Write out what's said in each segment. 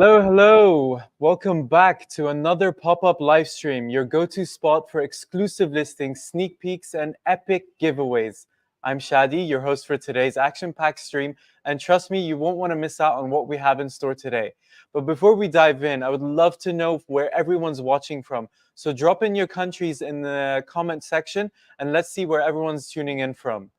Hello, hello. Welcome back to another pop-up live stream, your go-to spot for exclusive listings, sneak peeks, and epic giveaways. I'm Shadi, your host for today's action-packed stream, and trust me, you won't want to miss out on what we have in store today. But before we dive in, I would love to know where everyone's watching from. So drop in your countries in the comment section, and let's see where everyone's tuning in from.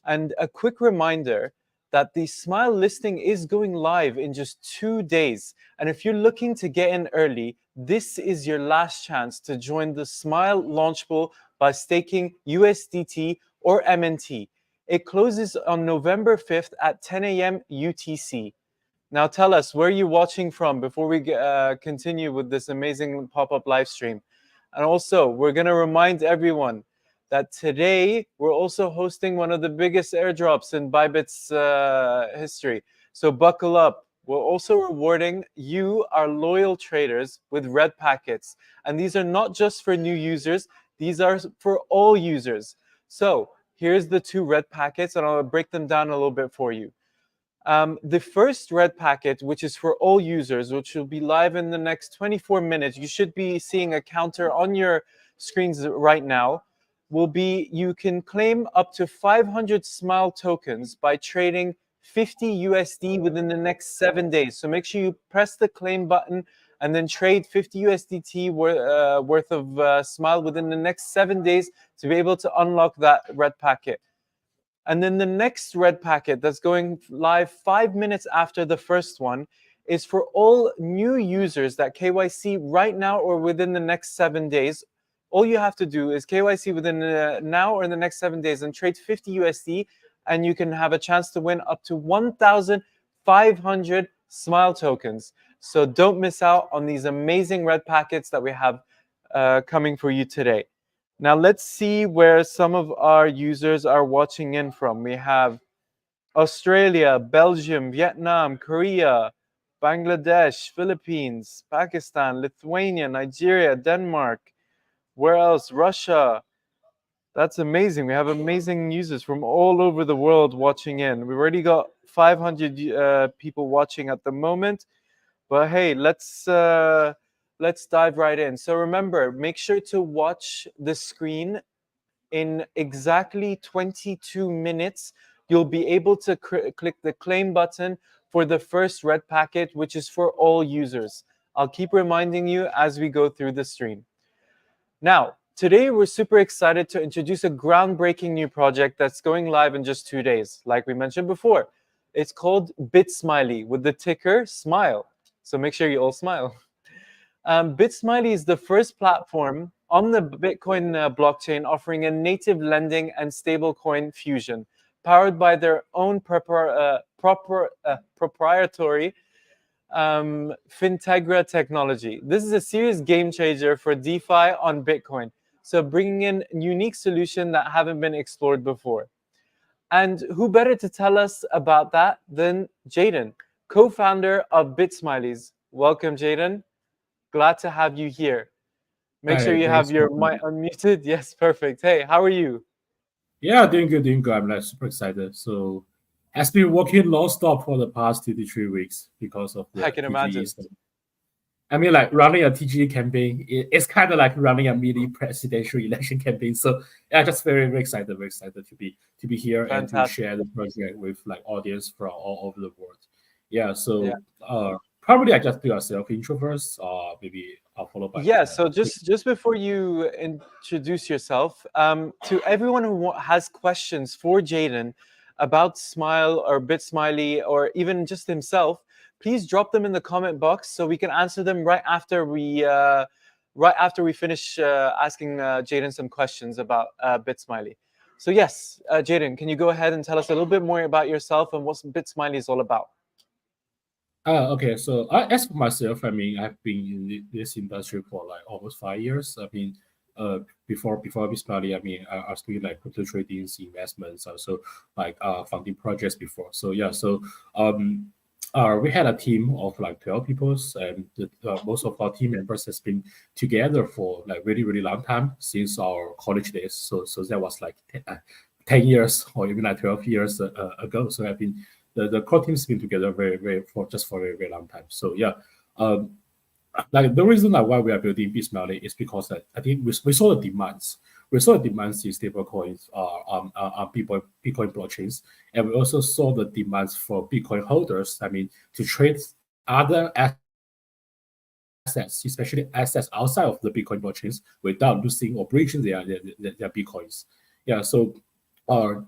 And a quick reminder that the Smile listing is going live in just 2 days. And if you're looking to get in early, this is your last chance to join the Smile launch pool by staking USDT or MNT. It closes on November 5th at 10 a.m. UTC. Now tell us where you're watching from before we continue with this amazing pop-up live stream. And also, we're going to remind everyone that today we're also hosting one of the biggest airdrops in Bybit's history. So buckle up. We're also rewarding you, our loyal traders, with red packets. And these are not just for new users, these are for all users. So here's the 2 red packets, and I'll break them down a little bit for you. The first red packet, which is for all users, which will be live in the next 24 minutes, you should be seeing a counter on your screens right now, will be you can claim up to 500 Smile tokens by trading 50 USD within the next 7 days. So make sure you press the claim button and then trade 50 USDT worth of Smile within the next 7 days to be able to unlock that red packet. And then the next red packet that's going live 5 minutes after the first one is for all new users that KYC right now or within the next 7 days. All you have to do is KYC within now or in the next 7 days and trade 50 USD, and you can have a chance to win up to 1,500 Smile tokens. So don't miss out on these amazing red packets that we have coming for you today. Now let's see where some of our users are watching in from. We have Australia, Belgium, Vietnam, Korea, Bangladesh, Philippines, Pakistan, Lithuania, Nigeria, Denmark. Where else? Russia. That's amazing. We have amazing users from all over the world watching in. We've already got 500 people watching at the moment. But hey, let's dive right in. So remember, make sure to watch the screen in exactly 22 minutes. You'll be able to click the claim button for the first red packet, which is for all users. I'll keep reminding you as we go through the stream. Now, today we're super excited to introduce a groundbreaking new project that's going live in just 2 days. Like we mentioned before, it's called bitSmiley with the ticker SMILE. So make sure you all smile. bitSmiley is the first platform on the Bitcoin blockchain offering a native lending and stablecoin fusion, powered by their own proprietary Fintegra technology. This is a serious game changer for DeFi on Bitcoin. So bringing in unique solutions that haven't been explored before. And who better to tell us about that than Jaden, co-founder of bitSmileys. Welcome, Jaden. Glad to have you here. Make sure Hi, you have thanks. your mic unmuted. Yes, perfect. Hey, how are you? Yeah, doing good, doing good. I'm like super excited. So, has been working non-stop for the past 2 to 3 weeks because of I the can TGE imagine. stuff. I mean, like running a TGE campaign, it's kind of like running a mini presidential election campaign. So, yeah, just very excited to be here and to Fantastic. share the project with like audience from all over the world. Yeah, Yeah. so probably I just do a self intro first, maybe I'll follow by Yeah, so quick. just before you introduce yourself, to everyone who has questions for Jaden about Smile or BitSmiley or even just himself, please drop them in the comment box so we can answer them right after we finish asking Jaden some questions about BitSmiley. So yes, Jaden, can you go ahead and tell us a little bit more about yourself and what BitSmiley is all about? Okay. So as for myself, I mean, I've been in this industry for like almost 5 years. I mean, before BitSmiley, I mean, I was doing like crypto trading, investments, also like funding projects before. So yeah, so um, we had a team of like 12 people, and most of our team members has been together for like really long time since our college days. So that was like 10 years or even like 12 years ago. So I've been the core team's been together very for a very long time. So yeah, Um, like the reason why we are building bitSmiley is because that I think we saw the demands. We saw the demands in stablecoins, Bitcoin blockchains, and we also saw the demands for Bitcoin holders. I mean, to trade other assets, especially assets outside of the Bitcoin blockchains, without losing or breaching their Bitcoins. Yeah, so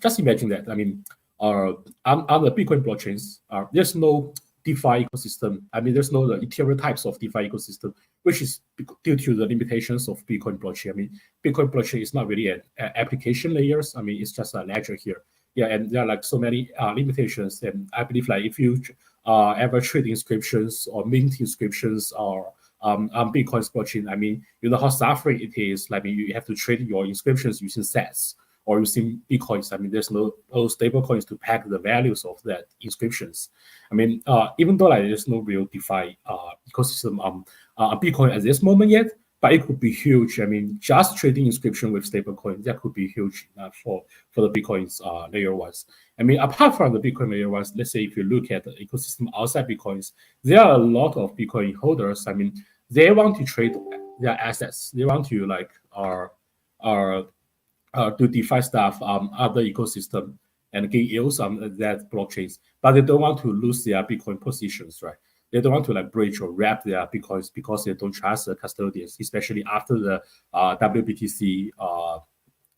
just imagine that. I mean, on the Bitcoin blockchains, there's no DeFi ecosystem. I mean, there's no the Ethereum types of DeFi ecosystem, which is due to the limitations of Bitcoin blockchain. I mean, Bitcoin blockchain is not really an application layers. I mean, it's just a ledger here. Yeah, and there are like so many limitations. And I believe like if you ever trade inscriptions or mint inscriptions or on Bitcoin's blockchain, I mean, you know how suffering it is. Like you have to trade your inscriptions using sats or using Bitcoins. I mean, there's no stable coins to pack the values of that inscriptions. I mean, even though like there's no real DeFi ecosystem Bitcoin at this moment yet, but it could be huge. I mean, just trading inscription with stablecoin that could be huge for the Bitcoins layer ones. I mean, apart from the Bitcoin layer ones, let's say if you look at the ecosystem outside Bitcoins, there are a lot of Bitcoin holders. I mean, they want to trade their assets. They want to like are do DeFi stuff other ecosystem and gain yields on that blockchains, but they don't want to lose their Bitcoin positions, right? They don't want to like breach or wrap their Bitcoins because they don't trust the custodians, especially after the WBTC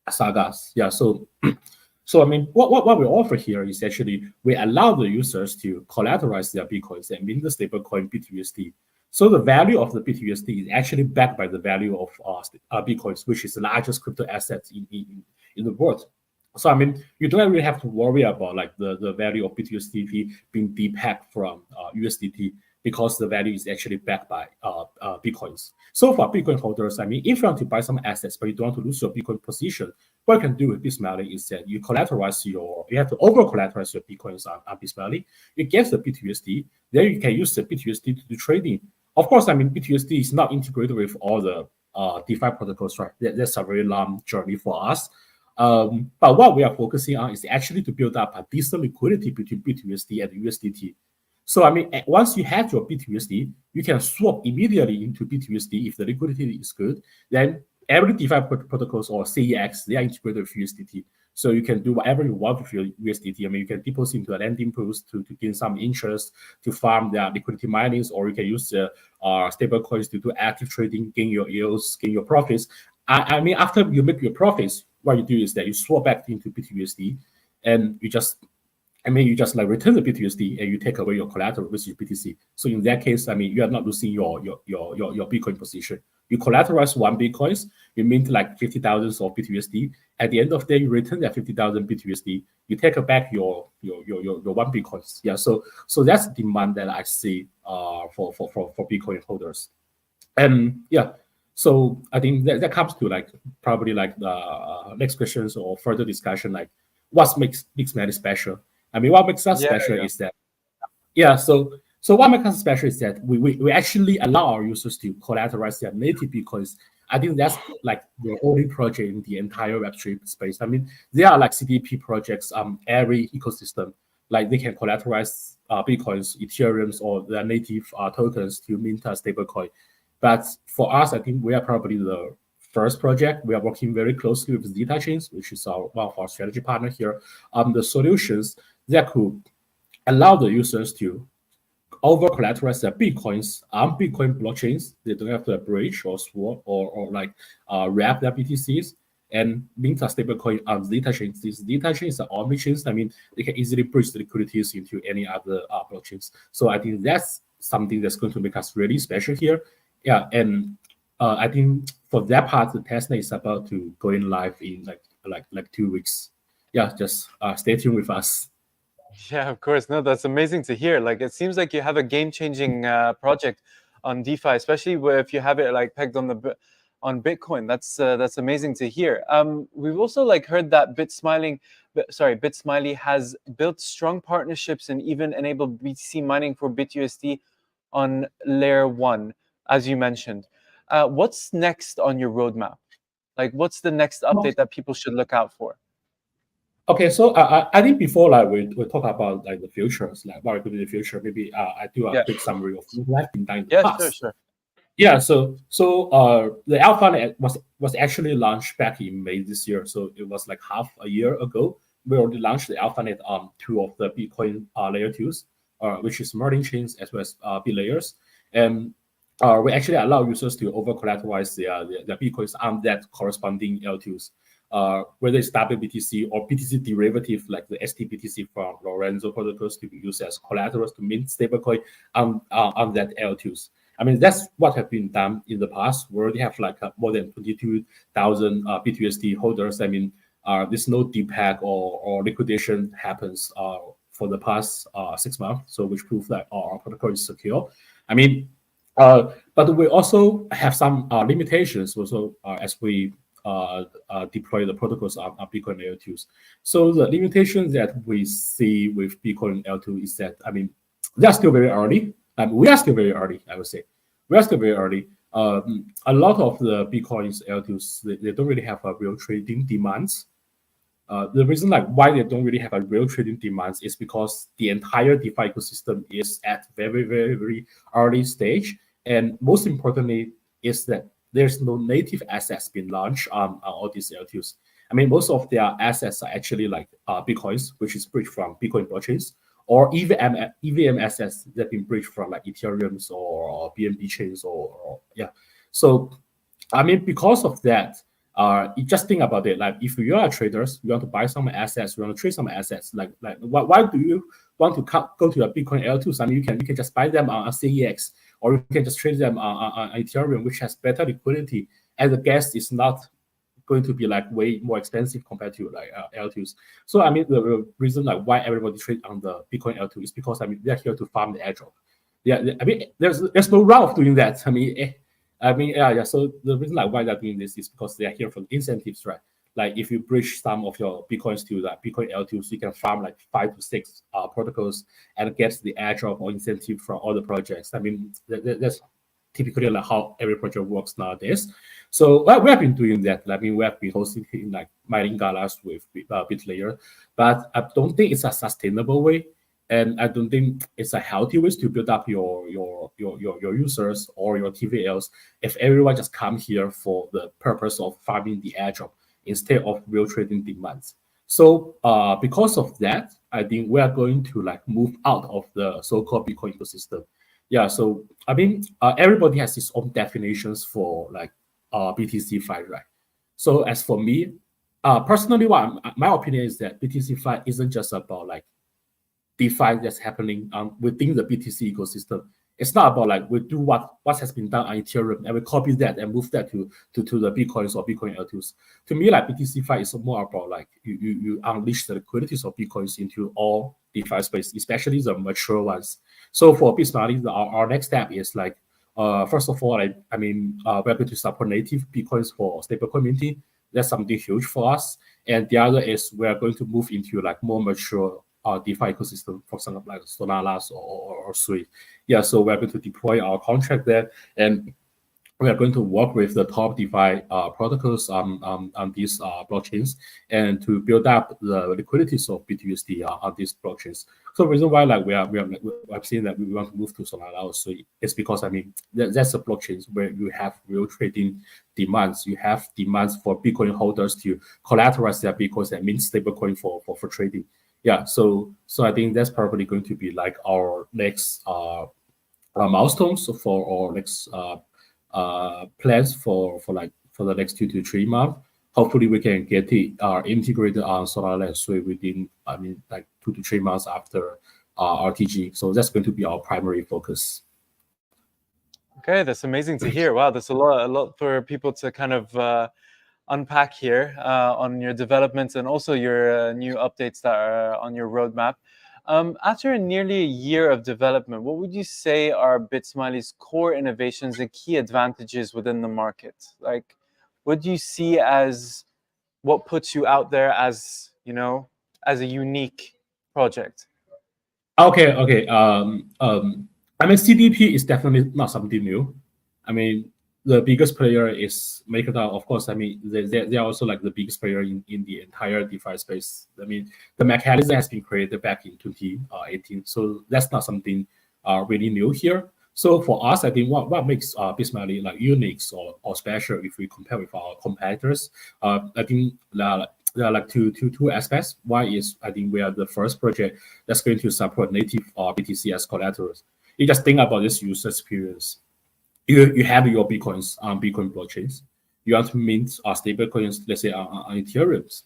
sagas. Yeah, so so I mean, what we offer here is actually we allow the users to collateralize their Bitcoins and mint the stablecoin BitUSD. So the value of the BitUSD is actually backed by the value of Bitcoins, which is the largest crypto asset in the world. So I mean, you don't really have to worry about like the value of BitUSDT being depacked from USDT because the value is actually backed by Bitcoins. So for Bitcoin holders, I mean, if you want to buy some assets but you don't want to lose your Bitcoin position, what you can do with BitSmiley is that you have to over collateralize your Bitcoins on BitSmiley. You get the BitUSD, then you can use the BitUSD to do trading. Of course, I mean, BitUSD is not integrated with all the DeFi protocols, right? That's a very long journey for us. But what we are focusing on is actually to build up a decent liquidity between BitUSD and USDT. So, I mean, once you have your BitUSD, you can swap immediately into BitUSD if the liquidity is good. Then every DeFi protocols or CEX, they are integrated with USDT. So you can do whatever you want with your USDT. I mean, you can deposit into a lending pools to gain some interest, to farm their liquidity minings, or you can use the stable coins to do active trading, gain your yields, gain your profits. I mean, after you make your profits, what you do is that you swap back into BitUSD and you just like return the BTUSD and you take away your collateral, which is BTC. So in that case, I mean, you are not losing your Bitcoin position. You collateralize one Bitcoins, you mint like 50,000 of BTUSD. At the end of the day, you return that 50,000 BTUSD. You take back your one Bitcoins. Yeah. So that's the demand that I see for Bitcoin holders. And yeah, so I think that comes to like probably like the next questions or further discussion, like what makes BitSmiley special. I mean, what makes us Yeah, special yeah. is that, yeah, so what makes us special is that we actually allow our users to collateralize their native Bitcoins. I think that's like the only project in the entire Web3 space. I mean, there are like CDP projects every ecosystem, like they can collateralize Bitcoins, Ethereums, or their native tokens to mint a stablecoin. But for us, I think we are probably the first project. We are working very closely with Zeta Chains, which is one of our strategy partner here. The solutions that could allow the users to over collateralize their Bitcoins on Bitcoin blockchains. They don't have to bridge or swap or like wrap their BTCs and mint a stablecoin on Zeta chains. These Zeta chains are omni chains. I mean, they can easily bridge the liquidities into any other blockchains. So I think that's something that's going to make us really special here. Yeah, and I think for that part, the testnet is about to go in live in like 2 weeks. Yeah, just stay tuned with us. Yeah, of course. No, that's amazing to hear. Like, it seems like you have a game-changing project on DeFi, especially if you have it like pegged on on Bitcoin. That's amazing to hear. We've also like heard that BitSmiley has built strong partnerships and even enabled BTC mining for BitUSD on layer one, as you mentioned. What's next on your roadmap? Like, what's the next update that people should look out for? Okay, so I think before like we talk about like the futures, like what we do in the future, maybe I do a Yeah. quick summary of what I've been done in the Yeah, sure, past. sure. Yeah, the AlphaNet was actually launched back in May this year, so it was like half a year ago. We already launched the AlphaNet two of the Bitcoin layer twos, which is merging chains as well as bit layers, and we actually allow users to over collateralize their Bitcoins on that corresponding L2s. Whether it's WBTC or BTC derivative like the STBTC from Lorenzo protocols to be used as collaterals to mint stablecoin on that L2s. I mean, that's what have been done in the past. We already have like more than 22,000 BTUSD holders. I mean, there's no DPEG or liquidation happens for the past 6 months, so which proves that our protocol is secure. I mean, but we also have some limitations also as we deploy the protocols on Bitcoin L2s. So the limitations that we see with Bitcoin L2 is that, I mean, they're still very early. We are still very early, I would say. We are still very early. A lot of the Bitcoins L2s, they don't really have a real trading demands. The reason like why they don't really have a real trading demands is because the entire DeFi ecosystem is at very, very, very early stage. And most importantly is that there's no native assets being launched on all these L2s. I mean, most of their assets are actually like Bitcoins, which is bridged from Bitcoin blockchains, or EVM assets that have been bridged from like Ethereum's or BNB chains or yeah. So I mean, because of that, you just think about it. Like, if you are traders, you want to buy some assets, you want to trade some assets. Like, why do you want to go to a Bitcoin L2s? I mean, you can just buy them on CEX, or you can just trade them on Ethereum, which has better liquidity, and the gas is not going to be like way more expensive compared to like L2s. So I mean, the reason like why everybody trade on the Bitcoin L2 is because I mean they're here to farm the airdrop. Yeah, I mean there's no route of doing that. Yeah. So the reason like why they're doing this is because they are here for incentives, right? Like if you bridge some of your bitcoins to that Bitcoin L2, you can farm like 5 to 6 protocols and get the airdrop or incentive from all the projects. I mean, that's typically like how every project works nowadays. So we have been doing that. I mean, we have been hosting in like mining galas with BitLayer, but I don't think it's a sustainable way, and I don't think it's a healthy way to build up your users or your TVLs if everyone just come here for the purpose of farming the airdrop instead of real trading demands. So because of that, I think we are going to like move out of the so-called Bitcoin ecosystem. Yeah, so I mean, everybody has its own definitions for like BTC5, right? So as for me, personally, my opinion is that BTC5 isn't just about like DeFi that's happening within the BTC ecosystem. It's not about like we do what has been done on Ethereum and we copy that and move that to the Bitcoins or Bitcoin L2s. To me, like BTC5 is more about like you unleash the liquidities of Bitcoins into all DeFi space, especially the mature ones. So for bitSmiley, our next step is like first of all, we're going to support native Bitcoins for stablecoin minting. That's something huge for us. And the other is we're going to move into like more mature DeFi ecosystem, for example, like Sonaras or Sui. Yeah, so we're going to deploy our contract there, and we are going to work with the top DeFi protocols on these blockchains and to build up the liquidities of BTUSD on these blockchains. So the reason why like I've seen that we want to move to Solana also is because I mean that's a blockchains where you have real trading demands. You have demands for Bitcoin holders to collateralize their Bitcoins and mint stablecoin for trading. Yeah, so I think that's probably going to be like our next milestones for our next plans for the next 2 to 3 months. Hopefully, we can get it integrated on Solana and Sui within like 2 to 3 months after RTG. So that's going to be our primary focus. Okay, that's amazing to hear. Wow, that's a lot for people to kind of unpack here on your developments and also your new updates that are on your roadmap. After nearly a year of development, what would you say are BitSmiley's core innovations and key advantages within the market? Like, what do you see as what puts you out there as, as a unique project? Okay. I mean, CDP is definitely not something new. I mean, the biggest player is MakerDAO. Of course, I mean they are also like the biggest player in the entire DeFi space. I mean the mechanism has been created back in 2018, so that's not something really new here. So for us, I think what makes bitSmiley like unique or special if we compare with our competitors, I think there are like two aspects. One is I think we are the first project that's going to support native BTC as collaterals. You just think about this user experience. You have your bitcoins on Bitcoin blockchains. You want to mint stable coins, let's say on Ethereum.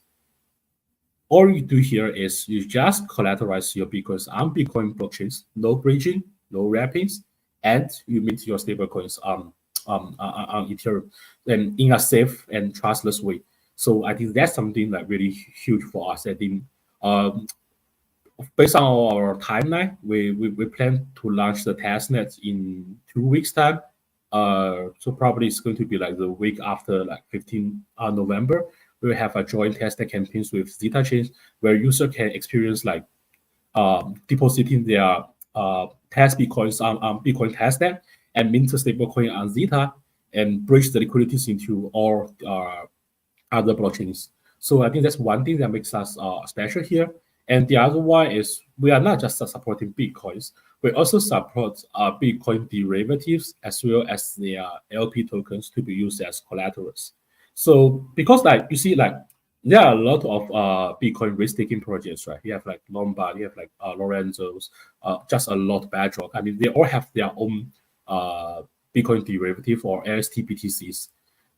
All you do here is you just collateralize your bitcoins on Bitcoin blockchains, no bridging, no wrappings, and you mint your stable coins on Ethereum, and in a safe and trustless way. So I think that's something that really huge for us. I think um, based on our timeline, we plan to launch the testnet in 2 weeks time. So probably it's going to be like the week after, like 15 November. We will have a joint testnet campaigns with Zeta Chains where user can experience like depositing their test bitcoins on Bitcoin testnet and mint a stablecoin on Zeta and bridge the liquidities into all other blockchains. So I think that's one thing that makes us special here. And the other one is we are not just supporting Bitcoins, we also support Bitcoin derivatives as well as their LP tokens to be used as collaterals. So because like you see like there are a lot of Bitcoin risk taking projects, right? You have like Lombard, you have like Lorenzo's, just a lot of Bedrock. I mean, they all have their own Bitcoin derivative or LST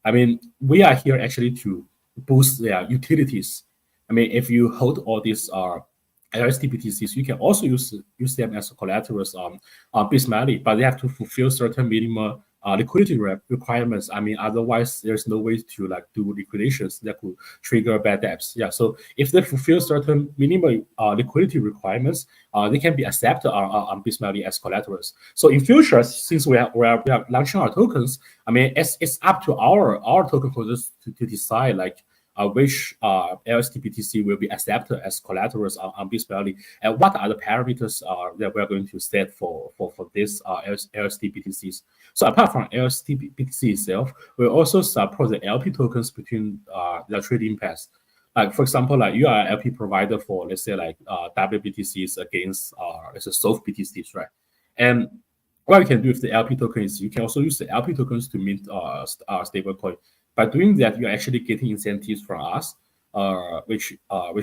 I mean, we are here actually to boost their utilities. I mean, if you hold all these LSTBTCs, you can also use them as collaterals on bitSmiley, but they have to fulfill certain minimum liquidity requirements. I mean, otherwise there's no way to like do liquidations that could trigger bad debts. Yeah, so if they fulfill certain minimum liquidity requirements, they can be accepted on bitSmiley as collaterals. So in future, since we are launching our tokens, I mean, it's up to our token holders to decide like which LSTBTC will be accepted as collaterals on bitSmiley, and what are the parameters that we're going to set for this LSTBTCs. So apart from LSTBTC itself, we also support the LP tokens between the trading pairs. Like for example, like you are an LP provider for let's say like WBTCs against let's say soft BTCs, right? And what you can do with the LP token is you can also use the LP tokens to mint stablecoin. By doing that, you're actually getting incentives from us, which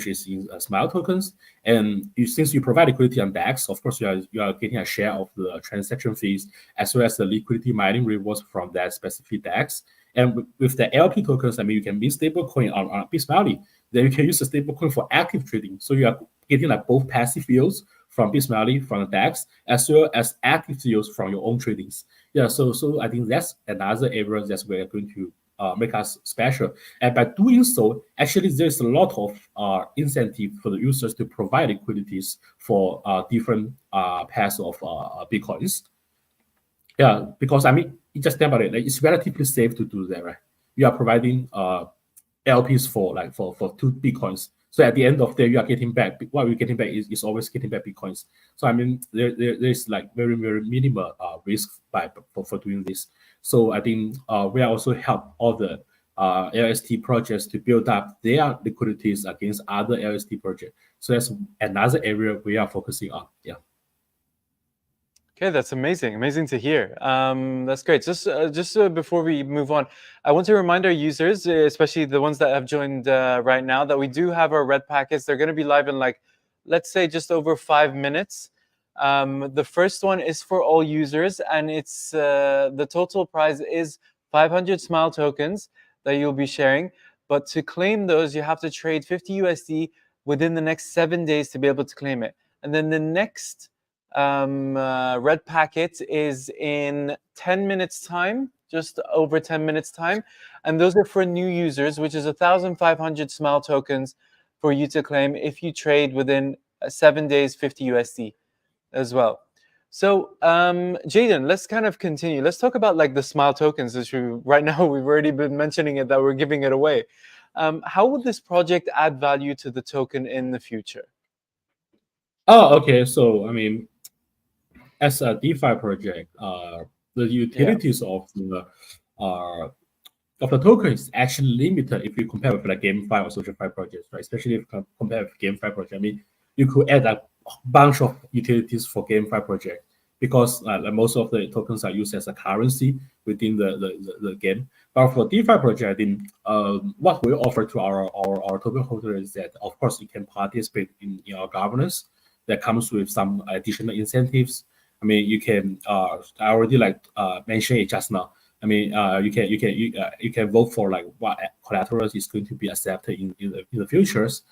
is in Smile tokens. And since you provide liquidity on DEX, of course, you are getting a share of the transaction fees as well as the liquidity mining rewards from that specific DEX. And with the LP tokens, I mean, you can be stablecoin on bitSmiley. Then you can use the stablecoin for active trading. So you are getting like both passive yields from bitSmiley, from the DEX, as well as active yields from your own tradings. Yeah, so I think that's another area that we're going to make us special. And by doing so, actually, there's a lot of incentive for the users to provide liquidities for different pairs of bitcoins. Yeah, because I mean, you just think about it, like, it's relatively safe to do that, right? You are providing LPs for like for 2 bitcoins. So at the end of the day, you are getting back what we're getting back is always getting back bitcoins. So I mean, there's like very minimal risk for doing this. So I think we are also help all the LST projects to build up their liquidities against other LST projects. So that's another area we are focusing on. Yeah. Okay, that's amazing. Amazing to hear. That's great. Just before we move on, I want to remind our users, especially the ones that have joined right now, that we do have our red packets. They're going to be live in like, let's say, just over 5 minutes. The first one is for all users, and it's the total prize is 500 Smile tokens that you'll be sharing. But to claim those, you have to trade 50 USD within the next 7 days to be able to claim it. And then the next red packet is in 10 minutes time, just over 10 minutes time, and those are for new users, which is 1,500 Smile tokens for you to claim if you trade within 7 days, 50 USD as well. So Jaden, let's kind of continue. Let's talk about like the Smile tokens, which right now we've already been mentioning it, that we're giving it away. How would this project add value to the token in the future? Oh, okay. So I mean, as a DeFi project, the utilities of uh, of the token is actually limited if you compare with like GameFi or SocialFi projects, right? Especially if you compare with GameFi project. I mean, you could add a bunch of utilities for GameFi project because like most of the tokens are used as a currency within the game. But for DeFi project, I think what we offer to our token holders is that, of course, you can participate in our governance that comes with some additional incentives. I mean, you can, I already mentioned it just now. I mean, you can vote for like what collateral is going to be accepted in the futures.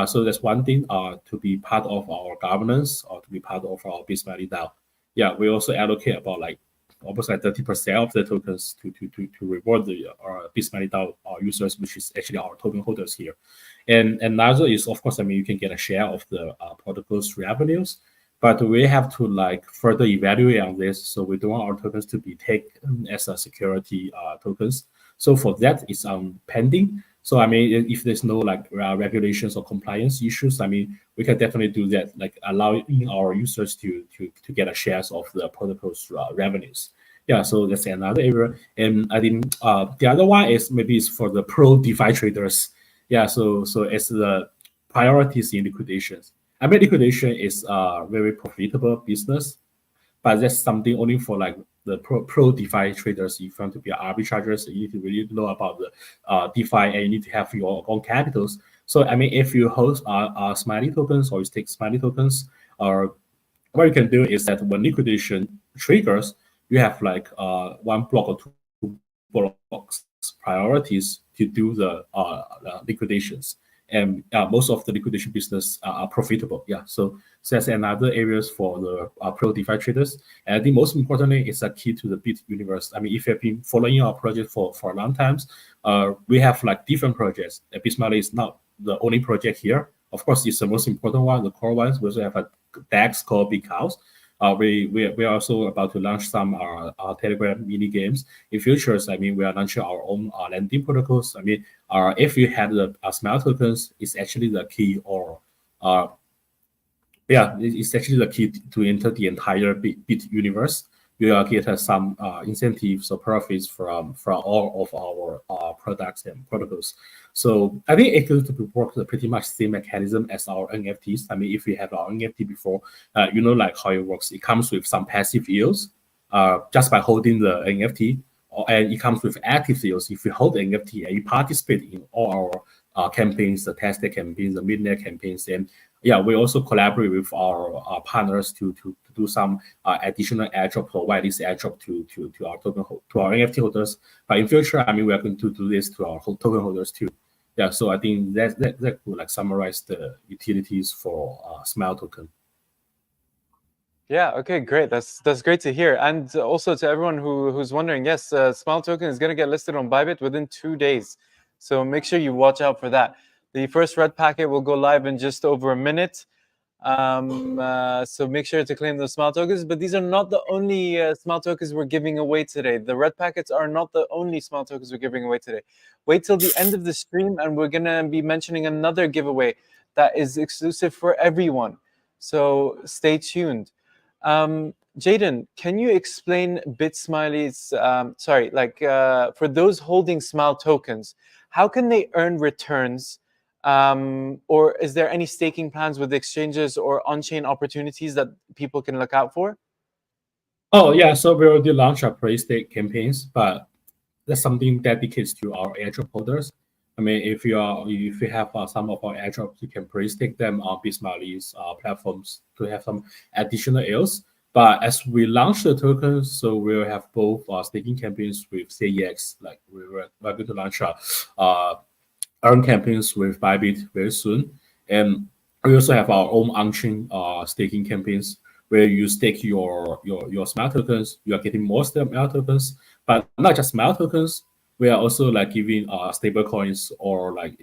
So that's one thing to be part of our governance or to be part of our bitSmiley DAO. Yeah, we also allocate about like almost like 30% of the tokens to reward the bitSmiley DAO users, which is actually our token holders here. And another is, of course, I mean, you can get a share of the protocol's revenues, but we have to like further evaluate on this. So we don't want our tokens to be taken as a security tokens. So for that, it's pending. So I mean, if there's no like regulations or compliance issues, I mean, we can definitely do that, like allowing our users to get a shares of the protocol's revenues. Yeah, so that's another area. And I think the other one is maybe it's for the pro DeFi traders. Yeah, so as the priorities in liquidations. I mean, liquidation is a very profitable business, but that's something only for like the pro DeFi traders. If you want to be arbitragers, you need to really know about the DeFi and you need to have your own capitals. So I mean, if you host Smiley tokens or you stake Smiley tokens, or what you can do is that when liquidation triggers, you have like one block or two blocks priorities to do the liquidations. And most of the liquidation business are profitable. Yeah, so that's another areas for the pro DeFi traders. And I think most importantly, it's a key to the Bit universe. I mean, if you've been following our project for a long time, we have like different projects. BitSmiley is not the only project here. Of course, it's the most important one, the core ones. We also have a DEX called Big House. We are also about to launch some Telegram mini games. In futures, I mean, we are launching our own lending protocols. I mean, if you have the smart tokens, it's actually the key, or yeah, it's actually the key to enter the entire Bit universe. We will get some incentives or profits from all of our products and protocols. So I think it could work the pretty much same mechanism as our NFTs. I mean, if you have our NFT before, you know like how it works. It comes with some passive yields just by holding the NFT, and it comes with active yields. If you hold the NFT and you participate in all our campaigns, the testnet campaigns, the midnight campaigns, and yeah, we also collaborate with our partners to do some additional airdrop, provide this airdrop to our to our NFT holders. But in future, I mean, we are going to do this to our token holders too. Yeah, so I think that would like summarize the utilities for Smile token. Yeah. Okay. Great. That's great to hear. And also to everyone who's wondering, yes, Smile token is going to get listed on Bybit within 2 days, so make sure you watch out for that. The first red packet will go live in just over a minute. So make sure to claim those Smile tokens. But these are not the only Smile tokens we're giving away today. The red packets are not the only Smile tokens we're giving away today. Wait till the end of the stream, and we're gonna be mentioning another giveaway that is exclusive for everyone. So stay tuned. Jaden, can you explain BitSmiley's? For those holding Smile tokens, how can they earn returns? Or is there any staking plans with exchanges or on-chain opportunities that people can look out for? Oh yeah, so we already launched our pre-stake campaigns, but that's something dedicated to our airdrop holders. I mean, if you have some of our airdrops, you can pre-stake them on BitSmiley's platforms to have some additional yields. But as we launch the tokens, so we'll have both staking campaigns with CEX, like we're going to launch earn campaigns with Bybit very soon. And we also have our own on-chain staking campaigns where you stake your smart tokens. You are getting more smart tokens, but not just smart tokens. We are also like giving stable coins or like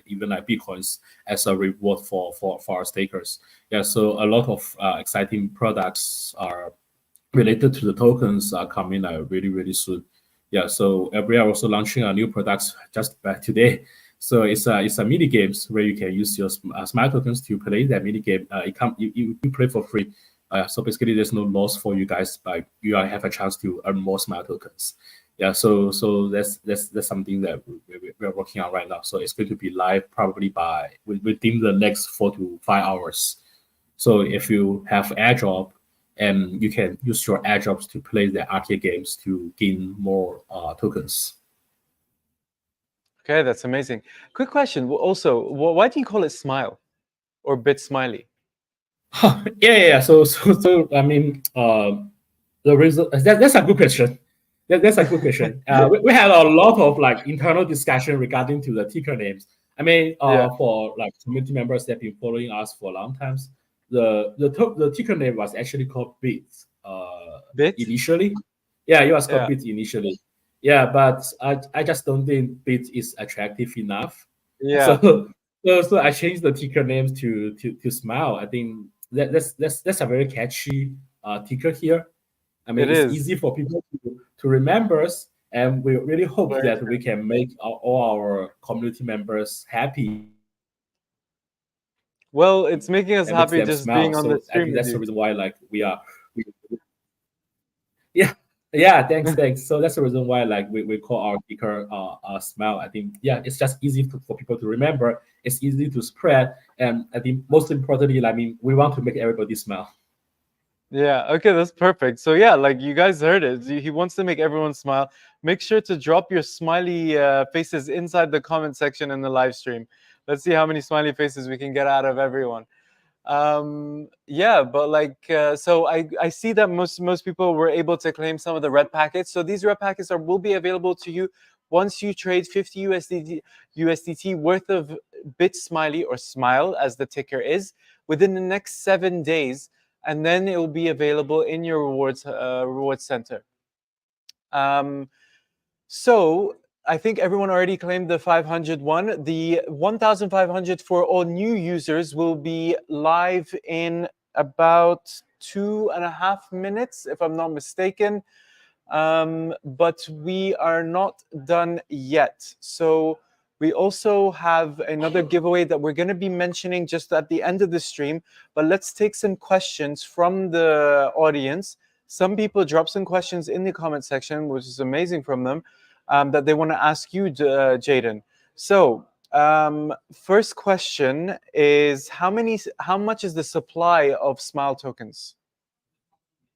even like bitcoins as a reward for our stakers. Yeah, so a lot of exciting products are related to the tokens are coming really soon. Yeah, so we are also launching a new products just back today. So it's a mini games where you can use your smart tokens to play that mini game. You play for free. So basically, there's no loss for you guys, but you have a chance to earn more smart tokens. Yeah, so that's something that we're working on right now. So it's going to be live probably within the next 4 to 5 hours. So if you have airdrop, and you can use your airdrops to play the arcade games to gain more tokens. Okay, that's amazing. Quick question. Also, why do you call it Smile or bitSmiley? Yeah. So I mean, the reason that's a good question. That's a good question. We had a lot of like internal discussion regarding to the ticker names. I mean, Yeah. for like community members that have been following us for a long times, the ticker name was actually called Bit. Bit? Initially, yeah, it was called Yeah. Bit initially. Yeah, but I just don't think Bit is attractive enough. Yeah. So I changed the ticker names to Smile. I think that's a very catchy ticker here. I It mean, it's is. easy for people to remember us, and we really hope Very that true. we can make all our community members happy Well, it's making us and makes happy them just smile. being on the So I stream think with that's the you. reason why like we yeah. Yeah, thanks. So that's the reason why like we call our ticker smile. I think yeah, it's just easy for people to remember. It's easy to spread, and I think most importantly, I mean, we want to make everybody smile. Yeah, okay, that's perfect. So yeah, like you guys heard it. He wants to make everyone smile. Make sure to drop your smiley faces inside the comment section in the live stream. Let's see how many smiley faces we can get out of everyone. Yeah, but like so I see that most people were able to claim some of the red packets. So these red packets will be available to you once you trade 50 USDT worth of bitSmiley or Smile as the ticker is within the next 7 days, and then it will be available in your rewards center. um so I think everyone already claimed the 500 one. The 1,500 for all new users will be live in about 2.5 minutes, if I'm not mistaken. But we are not done yet. So we also have another giveaway that we're going to be mentioning just at the end of the stream. But let's take some questions from the audience. Some people dropped some questions in the comment section, which is amazing from them, that they want to ask you, Jaden. So first question is how much is the supply of Smile tokens?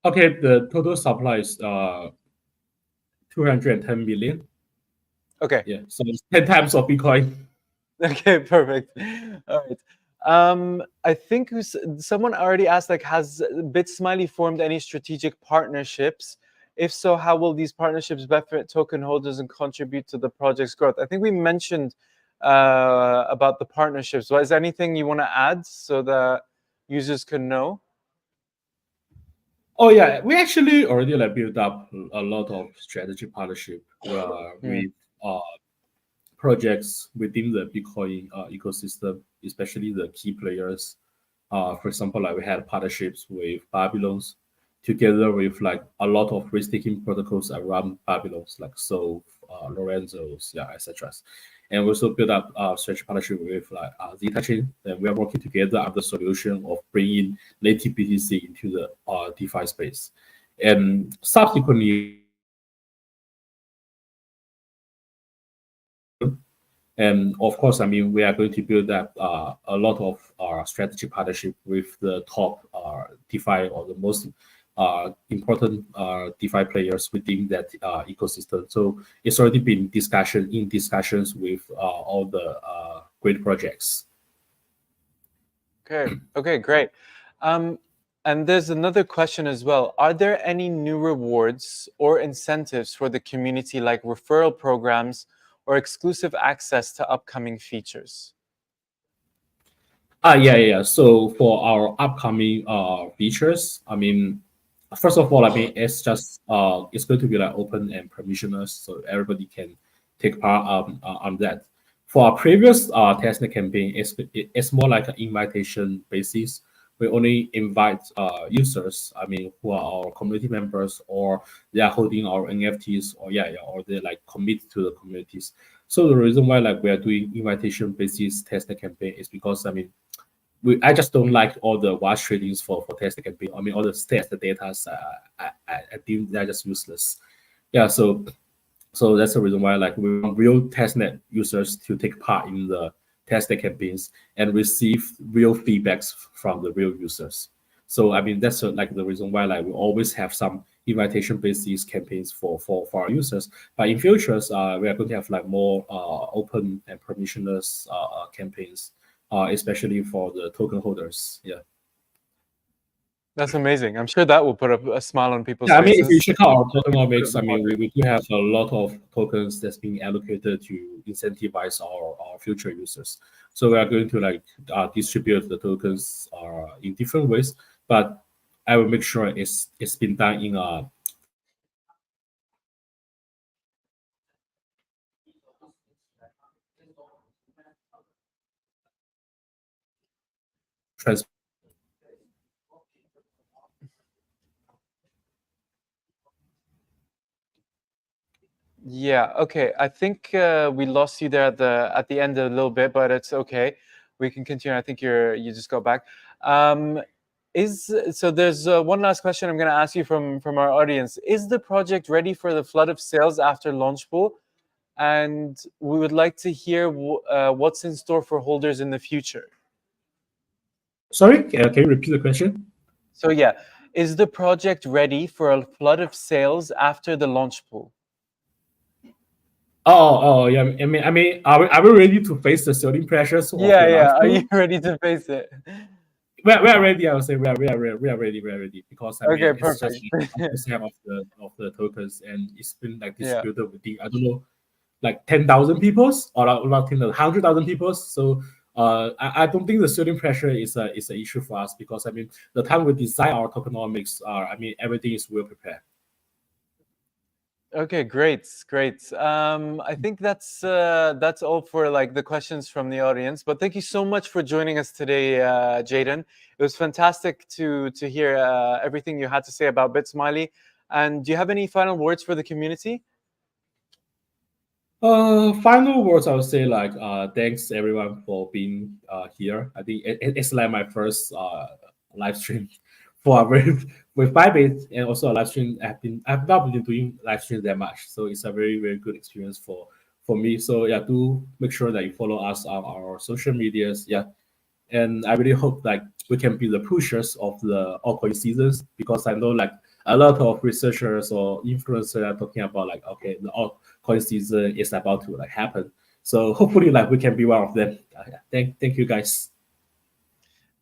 Okay, the total supply is 210 million. Okay. Yeah, so it's 10 times of Bitcoin. Okay, perfect. All right. I think someone already asked, like, has BitSmiley formed any strategic partnerships? If so, how will these partnerships benefit token holders and contribute to the project's growth? I think we mentioned about the partnerships. But is there anything you want to add so that users can know? Oh yeah, we actually already like built up a lot of strategic partnership Hmm. with projects within the Bitcoin ecosystem, especially the key players. For example, like we had partnerships with Babylons, together with like a lot of risk-taking protocols around Babylons, like so Lorenzo's, yeah, etc. And we also built up strategic partnership with like Zeta Chain, and we are working together on the solution of bringing native BTC into the DeFi space. And subsequently, and of course, I mean, we are going to build up a lot of strategic partnership with the top DeFi or the most important DeFi players within that ecosystem. So it's already been discussions with all the great projects. Okay. Okay, great. Um, and there's another question as well. Are there any new rewards or incentives for the community, like referral programs or exclusive access to upcoming features? Yeah. So for our upcoming features, I mean, first of all, I mean, it's going to be like open and permissionless, so everybody can take part on that. For our previous testnet campaign, it's more like an invitation basis. We only invite users, I mean, who are our community members or they are holding our NFTs or or they like commit to the communities. So the reason why like we are doing invitation basis testnet campaign is because I mean I just don't like all the watch tradings for testing campaign. I mean, all the stats, the data, I think they're just useless. Yeah, so So that's the reason why like we want real testnet users to take part in the testnet campaigns and receive real feedbacks from the real users. So I mean that's like the reason why like we always have some invitation based these campaigns for our users. But in futures, we are going to have like more open and permissionless campaigns, especially for the token holders. Yeah. That's amazing. I'm sure that will put a smile on people's Yeah, I mean, if you faces. check out our tokenomics, I mean, we do have a lot of tokens that's being allocated to incentivize our future users. So we are going to like distribute the tokens in different ways, but I will make sure it's been done in a trans. Yeah, okay. I think we lost you there at the end a little bit, but it's okay. We can continue. I think you just got back. So there's one last question I'm going to ask you from our audience. Is the project ready for the flood of sales after launch pool? And we would like to hear what's in store for holders in the future. Sorry, can you repeat the question? So yeah, is the project ready for a flood of sales after the launch pool? Yeah. Are we ready to face the selling pressures of Yeah, the yeah. launch Are you pool? ready to face it? We are ready. I would say we are ready because I Okay, mean it's perfect. just like 1% of the tokens and it's been like Yeah. distributed within I don't know like 10,000 people or not 10, 100,000 people. So I don't think the selling pressure is an issue for us because I mean the time we design our tokenomics, I mean everything is well prepared. Okay, great, great. I think that's all for like the questions from the audience. But thank you so much for joining us today, Jaden. It was fantastic to hear everything you had to say about BitSmiley. And do you have any final words for the community? Final words I would say like thanks everyone for being here. I think it's like my first live stream for with Bybit and also a live stream. I've not been doing live streams that much, so it's a very good experience for me. So yeah, do make sure that you follow us on our social medias. Yeah, and I really hope like we can be the pushers of the altcoin seasons because I know like a lot of researchers or influencers are talking about like okay the altcoin season is about to like happen. So hopefully like we can be one of them. Yeah, thank you guys.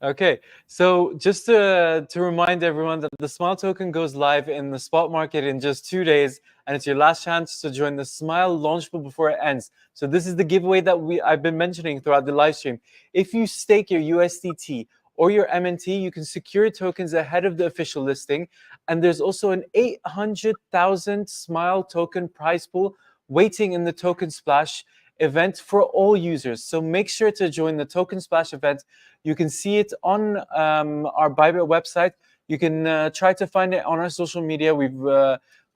Okay, so just to remind everyone that the Smile token goes live in the spot market in just 2 days, and it's your last chance to join the Smile launch pool before it ends. So this is the giveaway that I've been mentioning throughout the live stream. If you stake your USDT or your MNT, you can secure tokens ahead of the official listing, and there's also an 800,000 Smile token prize pool waiting in the Token Splash event for all users. So make sure to join the Token Splash event. You can see it on our Bybit website. You can try to find it on our social media. We've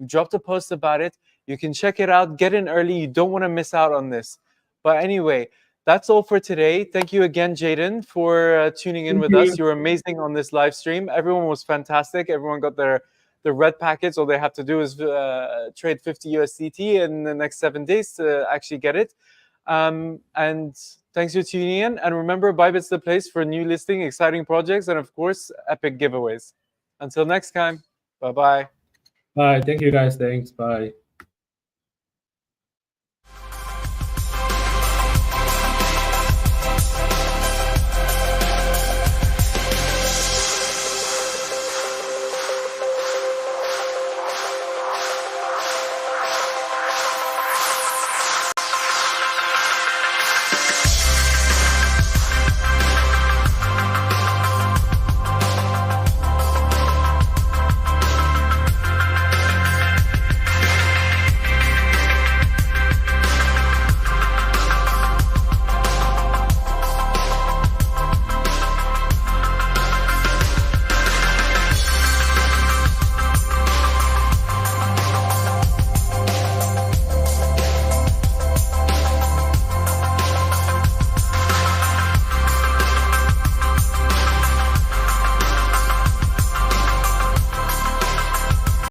dropped a post about it. You can check it out. Get in early. You don't want to miss out on this. But anyway, that's all for today. Thank you again, Jaden, for tuning in Thank with us. you. You were amazing on this live stream. Everyone was fantastic. Everyone got their red packets. All they have to do is trade 50 USDT in the next 7 days to actually get it. And thanks for tuning in. And remember, Bybit's the place for new listing, exciting projects, and of course, epic giveaways. Until next time, bye bye. Bye. Thank you guys. Thanks. Bye.